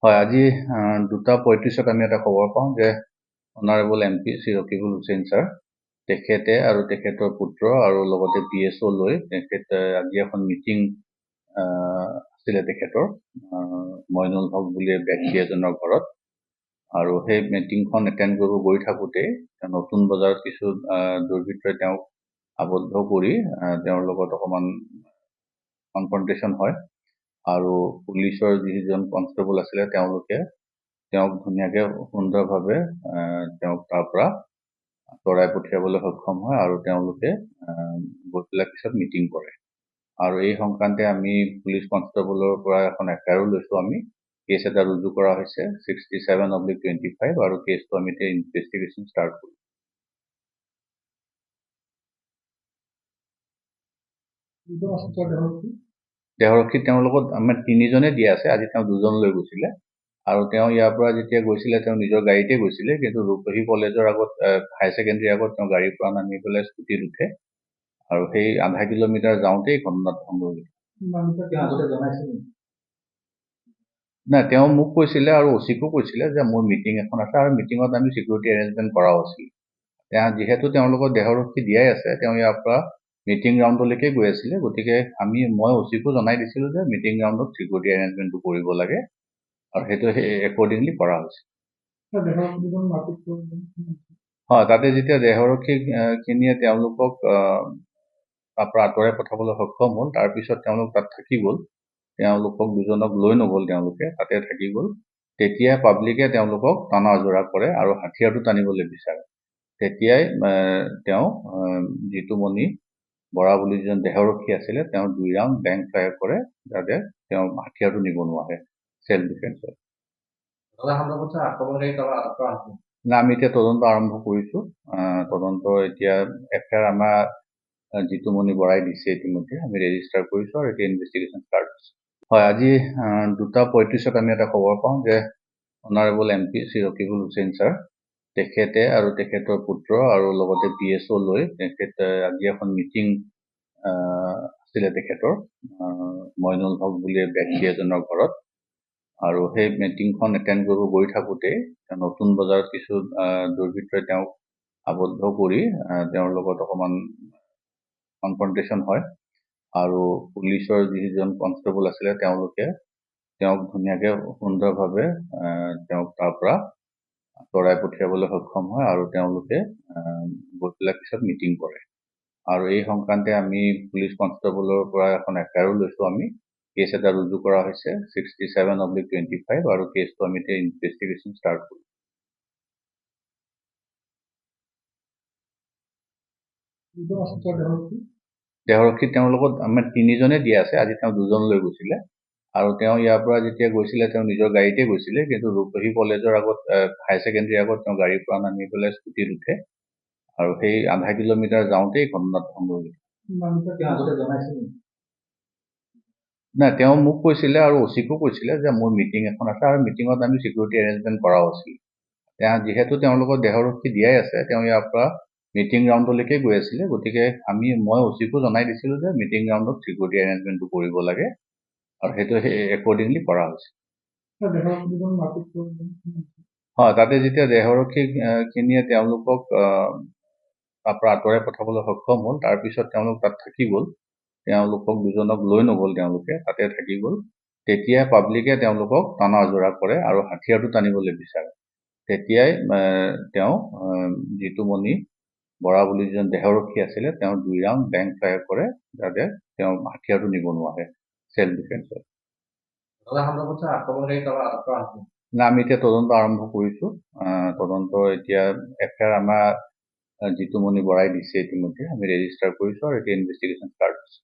হয়, আজি 2:35 আমি এটা খবৰ পাওঁ যে honourable MP Shri Rakibul Hussain sir তেখেতে আৰু তেখেতৰ পুত্ৰ আৰু লগতে PSO লৈ তেখেতে আজি এখন মিটিং আছিলে তেখেতৰ মইনুল হক বুলি ব্যক্তি এজনৰ ঘৰত। আৰু সেই মিটিংখন এটেণ্ড কৰিব গৈ থাকোঁতে নতুন বজাৰত কিছু দুৰ্বৃত্তই তেওঁক আবদ্ধ কৰি তেওঁৰ লগত অকণমান কনফ্ৰণ্টেশ্যন হয়। আৰু পুলিচৰ যিজন কনষ্টেবল আছিলে তেওঁলোকে তেওঁক ধুনীয়াকৈ সুন্দৰভাৱে তেওঁক তাৰ পৰা আঁতৰাই পঠিয়াবলৈ সক্ষম হয় আৰু তেওঁলোকে গৈ পেলাই পিছত মিটিং কৰে। আৰু এই সংক্ৰান্তে আমি পুলিচ কনষ্টেবলৰ পৰা এখন এফআইআৰো লৈছোঁ। আমি কেছ এটা ৰুজু কৰা হৈছে 67/25 আৰু কেছটো আমি এতিয়া ইনভেষ্টিগেশ্যন ষ্টাৰ্ট কৰিম। দেহৰক্ষী তেওঁৰ লগত আমাৰ 3জনে দিয়া আছে। আজি তেওঁ 2জন লৈ গৈছিলে আৰু তেওঁ ইয়াৰ পৰা যেতিয়া গৈছিলে তেওঁ নিজৰ গাড়ীতে গৈছিলে, কিন্তু ৰূপহী কলেজৰ আগত হায়াৰ ছেকেণ্ডেৰী আগত তেওঁ গাড়ীৰ পৰা নামি পেলাই স্কুটিত উঠে আৰু সেই আধা কিলোমিটাৰ যাওঁতেই ঘটনাটো সংঘটিত। নাই, তেওঁ মোক কৈছিলে আৰু অচিকো কৈছিলে যে মোৰ মিটিং এখন আছে আৰু মিটিঙত আমি চিকিউৰিটি এৰেঞ্জমেণ্ট কৰাও আছিল। যিহেতু তেওঁৰ লগত দেহৰক্ষী দিয়াই আছে, তেওঁ ইয়াৰ পৰা মিটিং গ্ৰাউণ্ডলৈকে গৈ আছিলে। গতিকে মই অচিকো জনাই দিছিলোঁ যে মিটিং গ্ৰাউণ্ডত চিকিউৰিটি এৰেঞ্জমেণ্টটো কৰিব লাগে আৰু সেইটো একৰ্ডিংলি কৰা হৈছে। হয়, তাতে যেতিয়া দেহৰক্ষীখিনিয়ে তেওঁলোকক তাৰ পৰা আঁতৰাই পঠাবলৈ সক্ষম হ'ল, তাৰপিছত তেওঁলোক তাত থাকি গ'ল। তেওঁলোকক 2জনক লৈ নগ'ল, তেওঁলোকে তাতে থাকি গ'ল। তেতিয়া পাব্লিকে তেওঁলোকক টানা আজোৰা কৰে আৰু হাথিয়াৰটো টানিবলৈ বিচাৰে। তেতিয়াই তেওঁ জিতুমণি বৰা বুলি যিজন দেহৰক্ষী আছিলে তেওঁ 2 ৰাউণ্ড বেংক ফায়াৰ কৰে, যাতে তেওঁ হাথিয়াৰটো নিব নোৱাৰে চেল্ফ ডিফেন্সত। না, আমি এতিয়া তদন্ত আৰম্ভ কৰিছোঁ। তদন্ত এতিয়া এফআইআৰ আমাৰ জিতুমণি বৰাই দিছে ইতিমধ্যে, আমি ৰেজিষ্টাৰ কৰিছোঁ আৰু এতিয়া ইনভেষ্টিগেশ্যন ষ্টাৰ্ট হৈছে। হয়, আজি 2:35 আমি এটা খবৰ পাওঁ যে honourable MP Shri Rakibul Hussain sir তেখেতে আৰু তেখেতৰ পুত্ৰ আৰু লগতে PSO লৈ তেখেতে আজি এখন মিটিং আছিলে তেখেতৰ মইনুল হক বুলি ব্যক্তি এজনৰ ঘৰত। আৰু সেই মিটিংখন এটেণ্ড কৰিব গৈ থাকোঁতে নতুন বজাৰত কিছু দুৰ্বৃত্তই তেওঁক আবদ্ধ কৰি তেওঁৰ লগত অকণমান কনফ্ৰণ্টেশ্যন হয় আৰু পুলিচৰ যিজন কনষ্টেবল আছিলে তেওঁলোকে তেওঁক ধুনীয়াকৈ সুন্দৰভাৱে তেওঁক তাৰ পৰা আঁতৰাই পঠিয়াবলৈ সক্ষম হয় আৰু তেওঁলোকে গৈ পেলাই পিছত মিটিং কৰে। আৰু এই সংক্ৰান্তে আমি পুলিচ কনষ্টেবলৰ পৰা এখন এফআইআৰো লৈছোঁ। আমি কেছ এটা ৰুজু কৰা হৈছে 67/25 আৰু কেছটো আমি এতিয়া ইনভেষ্টিগেশ্যন ষ্টাৰ্ট কৰিম। দেহৰক্ষী তেওঁৰ লগত আমাৰ 3জনে দিয়া আছে। আজি তেওঁ 2জন লৈ গৈছিলে আৰু তেওঁ ইয়াৰ পৰা যেতিয়া গৈছিলে তেওঁ নিজৰ গাড়ীতে গৈছিলে, কিন্তু ৰূপহী কলেজৰ আগত হায়াৰ ছেকেণ্ডেৰী আগত তেওঁ গাড়ীৰ পৰা নামি পেলাই স্কুটিত উঠে আৰু সেই আধা কিলোমিটাৰ যাওঁতেই ঘটনাটো সংঘটিত। নাই, তেওঁ মোক কৈছিলে আৰু অচিকো কৈছিলে যে মোৰ মিটিং এখন আছে আৰু মিটিঙত আমি চিকিউৰিটি এৰেঞ্জমেণ্ট কৰাও আছিল। যিহেতু তেওঁৰ লগত দেহৰক্ষী দিয়াই আছে, তেওঁ ইয়াৰ পৰা মিটিং গ্ৰাউণ্ডলৈকে গৈ আছিলে। গতিকে মই অচিকো জনাই দিছিলোঁ যে মিটিং গ্ৰাউণ্ডত চিকিউৰিটি এৰেঞ্জমেণ্টটো কৰিব লাগে আৰু সেইটো একৰ্ডিংলি কৰা হৈছে। হয়, তাতে যেতিয়া দেহৰক্ষীখিনিয়ে তেওঁলোকক তাৰ পৰা আঁতৰাই পঠাবলৈ সক্ষম হ'ল, তাৰপিছত তেওঁলোক তাত থাকি গ'ল। তেওঁলোকক 2জনক লৈ নগ'ল, তেওঁলোকে তাতে থাকি গ'ল। তেতিয়াই পাব্লিকে তেওঁলোকক টানা আজোৰা কৰে আৰু হাথিয়াৰটো টানিবলৈ বিচাৰে। তেতিয়াই তেওঁ জিতুমণি বৰা বুলি যিজন দেহৰক্ষী আছিলে তেওঁ 2 ৰাউণ্ড বেংক ফায়াৰ কৰে, যাতে তেওঁ হাথিয়াৰটো নিব নোৱাৰে চেল্ফ ডিফেন্সত। না, আমি এতিয়া তদন্ত আৰম্ভ কৰিছোঁ। তদন্ত এতিয়া এফআইআৰ আমাৰ জিতুমণি বৰাই দিছে ইতিমধ্যে, আমি ৰেজিষ্টাৰ কৰিছোঁ আৰু এতিয়া ইনভেষ্টিগেশ্যন ষ্টাৰ্ট হৈছে।